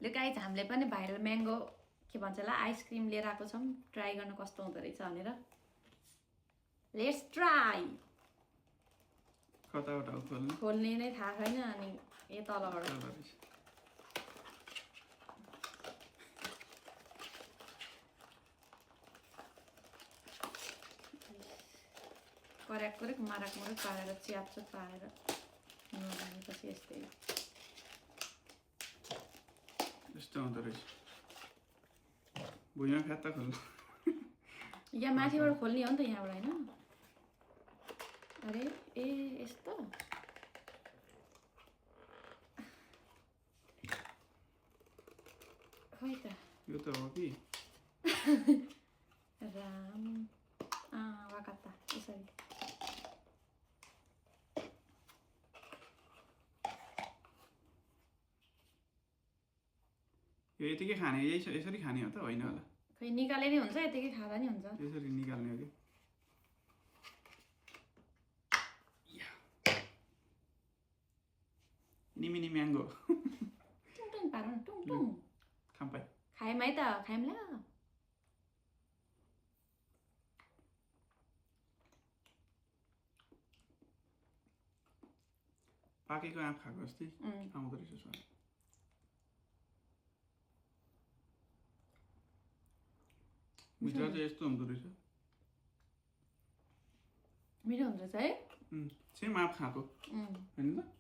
ल गाइज हामीले पनि भाइरल म्याङ्गो के भन्छ होला आइसक्रिम लिएर आएको छौँ ट्राई गर्न कस्तो हुँदो रहेछ भनेर लेट्स ट्राई कताबाट खोल्ने नै थाहा छैन अनि यो तलबाट कराक माराक पारेर च्याप्चो पारेर नभनेपछि यस्तै यस्तो हुँदो रहेछ भुइँमा फ्यात्त खोल्नु यहाँ माथिबाट खोल्ने हो नि त यहाँबाट होइन अरे ए यस्तो खै त यो त हो कि राम वाकत्ता यसरी यो यतिकै खाने यसरी खाने हो त होइन होला खै निकाले नि हुन्छ यतिकै खाँदा नि हुन्छ यसरी निकाल्ने हो कि निमिनी म्याङ्गो टुङ पारौँ न टुङ खाम्पाइ खायौँ है त खायौँ ल पाकेको आँप खाएको जस्तै आउँदो रहेछ स्वाद भित्र चाहिँ यस्तो हुँदो रहेछ मिठो हुन्छ है सेम आँप खाएको होइन त